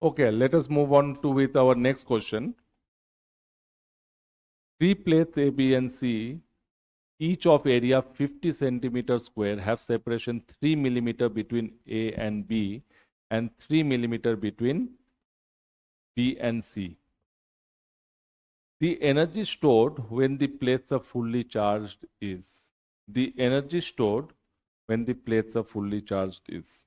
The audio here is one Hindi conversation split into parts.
Okay, let us move on to with our next question. Three plates A, B, and C, each of area 50 centimeter square, have separation 3 millimeter between A and B and 3 millimeter between B and C. The energy stored when the plates are fully charged is. The energy stored when the plates are fully charged is.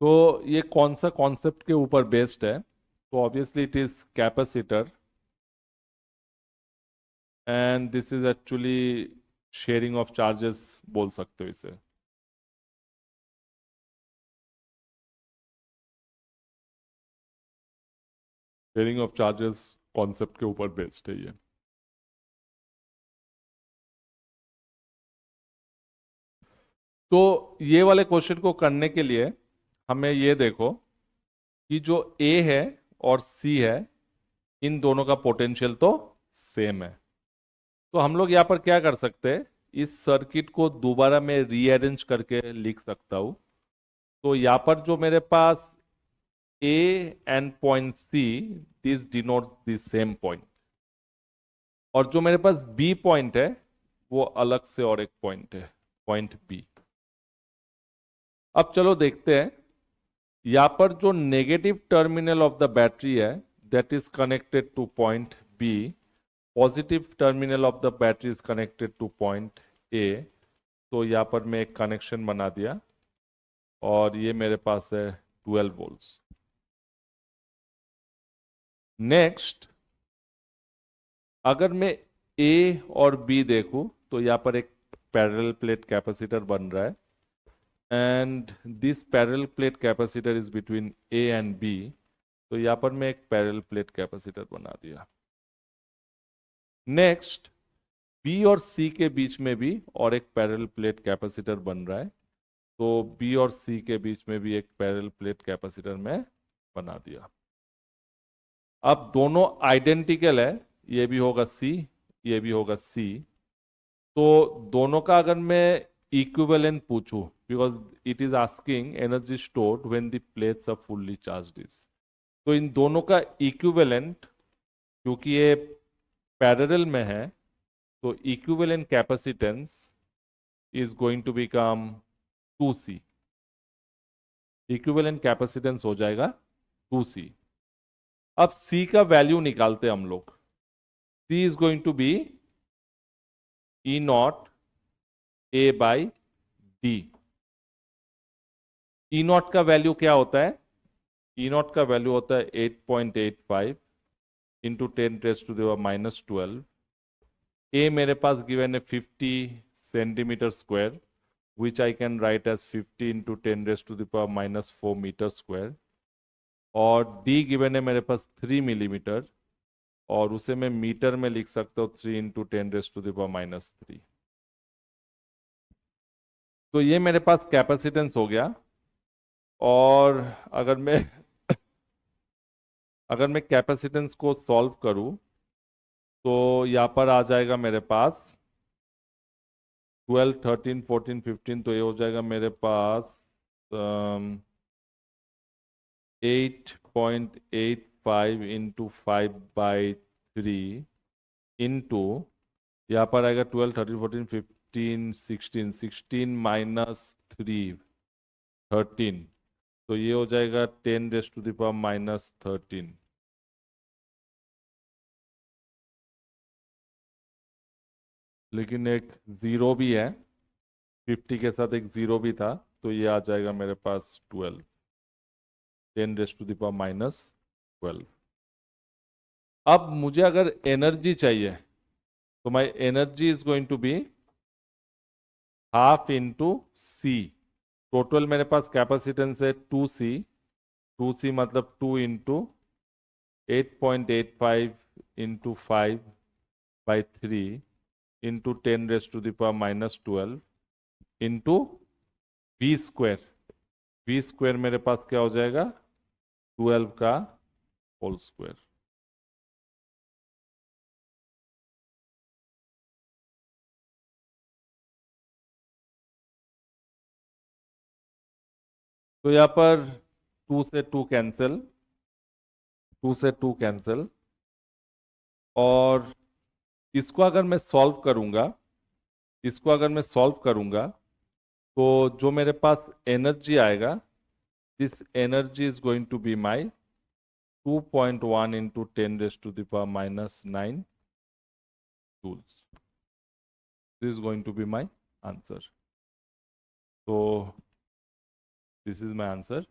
तो ये कौन सा कॉन्सेप्ट के ऊपर बेस्ड है? तो obviously it is capacitor and this is actually sharing of charges बोल सकते हो इसे. शेयरिंग ऑफ चार्जेस कॉन्सेप्ट के ऊपर बेस्ड है ये. तो ये वाले क्वेश्चन को करने के लिए हमें ये देखो कि जो ए है और सी है, इन दोनों का पोटेंशियल तो सेम है. तो हम लोग यहाँ पर क्या कर सकते हैं, इस सर्किट को दोबारा मैं रीअरेंज करके लिख सकता हूं. तो यहाँ पर जो मेरे पास A and point C, this denote the same point. और जो मेरे पास B पॉइंट है वो अलग से और एक पॉइंट है, पॉइंट B. अब चलो देखते हैं. यहाँ पर जो negative terminal of the battery है that is connected to point B, positive terminal of the battery is connected to point A. तो यहाँ पर मैं एक कनेक्शन बना दिया और ये मेरे पास है 12 वोल्ट्स. नेक्स्ट, अगर मैं A और B देखूं तो यहाँ पर एक पैरेलल प्लेट कैपेसिटर बन रहा है and this parallel plate capacitor is between A and B. तो यहाँ पर मैं एक पैरेलल प्लेट कैपेसिटर बना दिया. नेक्स्ट, B और C के बीच में भी और एक पैरेलल प्लेट कैपेसिटर बन रहा है. तो B और C के बीच में भी एक पैरेलल प्लेट कैपेसिटर मैं बना दिया. अब दोनों आइडेंटिकल है, ये भी होगा C, ये भी होगा C. तो दोनों का अगर मैं इक्विवेलेंट पूछूं, because it is asking energy stored when the plates are fully charged is. तो इन दोनों का इक्विवेलेंट, क्योंकि ये पैरेलल में है, तो equivalent capacitance is going to become 2C. Equivalent capacitance हो जाएगा 2C. अब C का वैल्यू निकालते हम लोग. C is going to be E naught A by D. E naught का वैल्यू क्या होता है? E नॉट का वैल्यू होता है 8.85 इंटू 10⁻⁻12. A मेरे पास गिवन है 50 centimetre square, which I can write as 50 into 10⁻⁻4 metre square. और D गिवन है मेरे पास 3 मिलीमीटर, और उसे मैं मीटर में लिख सकता हूँ 3 इंटू 10⁻⁻3. तो ये मेरे पास कैपेसिटेंस हो गया. और अगर मैं कैपेसिटेंस को सॉल्व करूं तो यहाँ पर आ जाएगा मेरे पास 12, 13, 14, 15. तो ये हो जाएगा मेरे पास 8.85 इंटू 5/3 इंटू, यहाँ पर आएगा 12, 13, 14, 15, 16, 16 माइनस 3, 13. तो ये हो जाएगा 10⁻⁻13. लेकिन एक जीरो भी है, 50 के साथ एक जीरो भी था. तो ये आ जाएगा मेरे पास 12, 10⁻⁻12. अब मुझे अगर एनर्जी चाहिए तो my energy is going to be half into C. Total मेरे पास कैपेसिटेंस है 2C. 2C मतलब 2 into 8.85 into 5/3 into 10⁻⁻12 into V square. V square मेरे पास क्या हो जाएगा? 12 का होल स्क्वायर। तो यहाँ पर 2 से 2 कैंसिल, 2 से 2 कैंसिल, और इसको अगर मैं सॉल्व करूंगा, इसको अगर मैं सॉल्व करूंगा तो जो मेरे पास एनर्जी आएगा, this energy is going to be my 2.1 into 10⁻⁻⁹ joules. This is going to be my answer. So this is my answer.